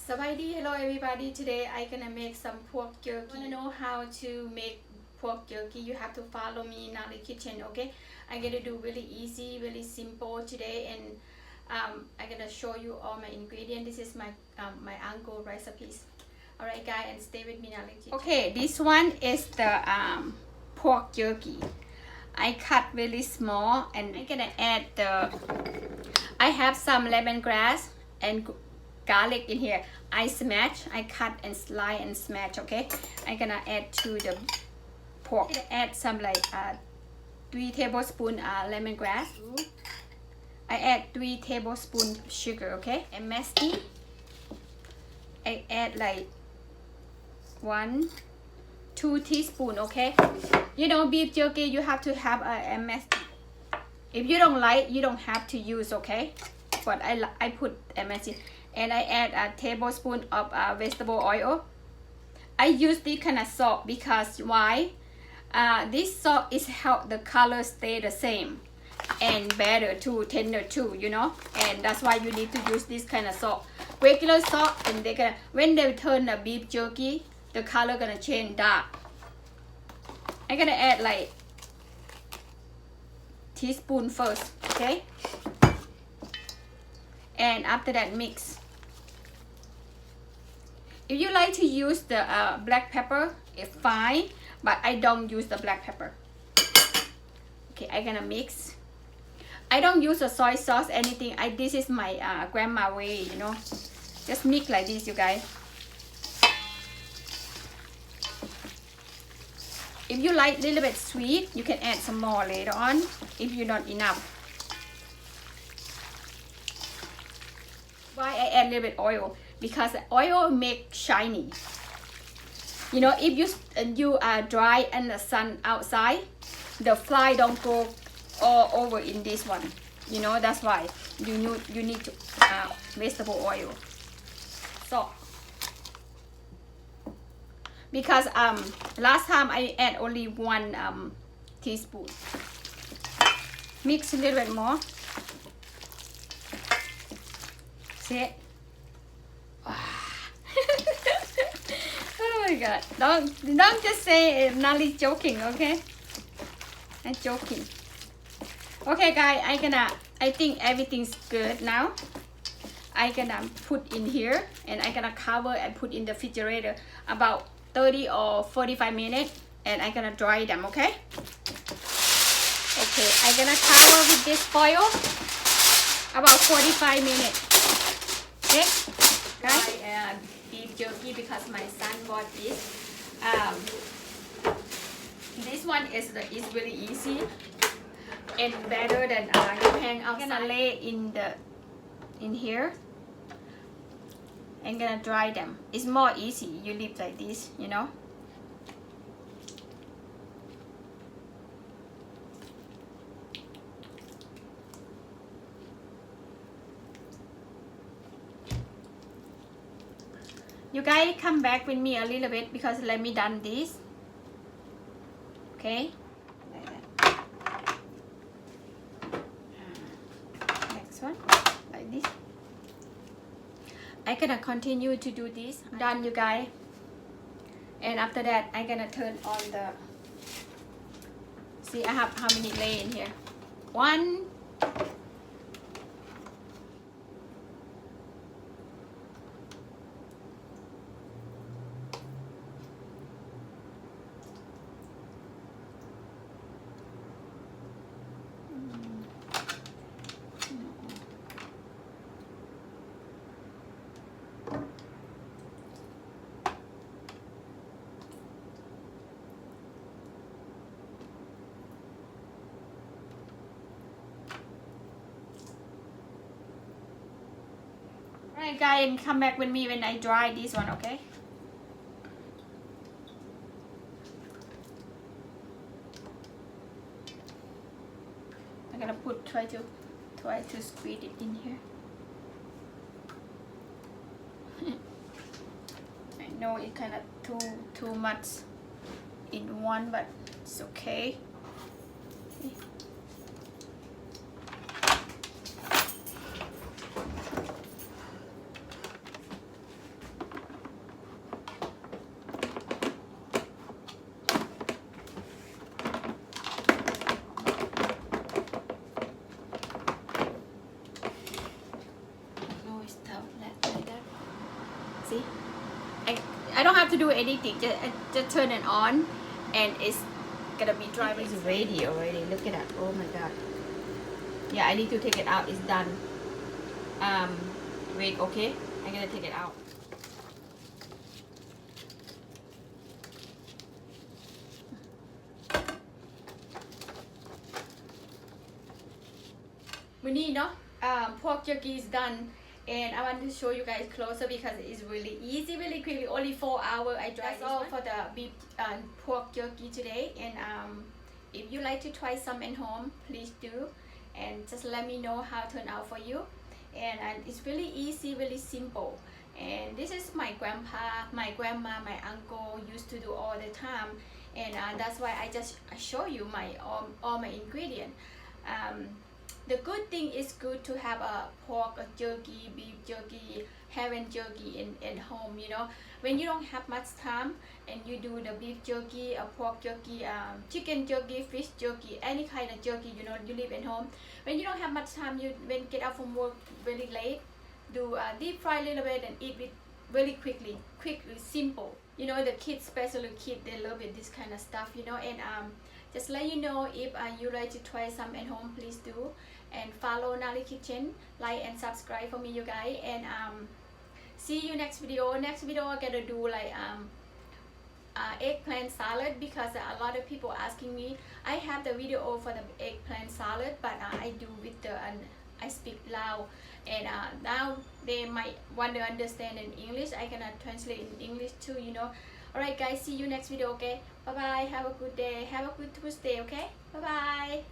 Sawadee, hello everybody. Today I'm gonna make some pork jerky. Wanna know how to make pork jerky? You have to follow me in Naly kitchen, okay? I'm gonna do really easy, really simple today, and I'm gonna show you all my ingredients. This is my my uncle recipes. All right, guys, and stay with me, Naly kitchen. Okay, this one is the pork jerky. I cut really small, and I'm gonna add the. I have some lemongrass and garlic in here. I cut and slice and smash. Okay, I'm gonna add to the pork. I'm gonna add some like 3 tablespoons lemongrass. I add 3 tablespoons sugar. Okay, and mashed. I add like 1-2 teaspoons. Okay, you know beef jerky you have to have a mashed. If you don't like, you don't have to use. Okay, but I put MSG. And I add a tablespoon of vegetable oil. I use this kind of salt because why? This salt is help the color stay the same and better too, tender too, you know. And that's why you need to use this kind of salt. Regular salt, and they gonna when they turn the beef jerky, the color gonna change dark. I'm gonna add like teaspoon first, okay? And after that mix. If you like to use the black pepper, it's fine, but I don't use the black pepper. Okay, I'm gonna mix. I don't use a soy sauce, anything. This is my grandma way, you know. Just mix like this, you guys. If you like a little bit sweet, you can add some more later on. If you're not enough. Why I add a little bit oil? Because oil make shiny. You know, if you are dry in the sun outside, the fly don't go all over in this one. You know, that's why you need to vegetable oil. So because last time I add only 1 teaspoon. Mix a little bit more. See it? Oh my god, don't just say Naly joking, okay? I'm joking. Okay guys, I think everything's good now. I'm gonna put in here, and I'm gonna cover and put in the refrigerator about 30 or 45 minutes, and I'm gonna dry them. Okay, I'm gonna cover with this foil about 45 minutes. Okay guys, beef jerky, because my son bought this. This one is really easy and better than you hang outside. I'm gonna lay in here. I'm gonna dry them. It's more easy. You leave like this, you know. You guys come back with me a little bit, because let me done this. Okay. Next one, like this. I'm gonna continue to do this. Done, you guys. And after that, I'm gonna turn on the. See, I have how many lay in here? 1. Alright guys, and come back with me when I dry this one, okay? I'm gonna try to squeeze it in here. I know it kind of too much in one, but it's okay. See, I don't have to do anything, just turn it on and it's gonna be dry. It's ready already. Look at that. Oh my god. Yeah, I need to take it out. It's done. Wait, okay, I'm gonna take it out. Muni, no? Pork jerky is done, and I want to show you guys closer because it's really easy, really quickly. Only 4 hours. I tried. That's all for the beef pork jerky today. And if you like to try some at home, please do, and just let me know how it turned out for you. And it's really easy, really simple. And this is my grandpa, my grandma, my uncle used to do all the time, and that's why I show you all my ingredients. The good thing is good to have a pork, a jerky, beef jerky, having jerky in home, you know. When you don't have much time and you do the beef jerky, a pork jerky, chicken jerky, fish jerky, any kind of jerky, you know, you live at home. When you don't have much time, when get out from work very late, do deep fry a little bit and eat it really quickly, simple. You know, the kids, especially kids, they love it, this kind of stuff, you know. And just let you know, if you like to try some at home, please do. And follow Naly Kitchen, like and subscribe for me, you guys. And see you next video. Next video I'm gonna do like eggplant salad, because a lot of people asking me. I have the video for the eggplant salad, but I do with the I speak loud, and now they might want to understand in English. I cannot translate in English too, you know. Alright guys, see you next video, okay? Bye bye, have a good day, have a good Tuesday, okay? Bye bye.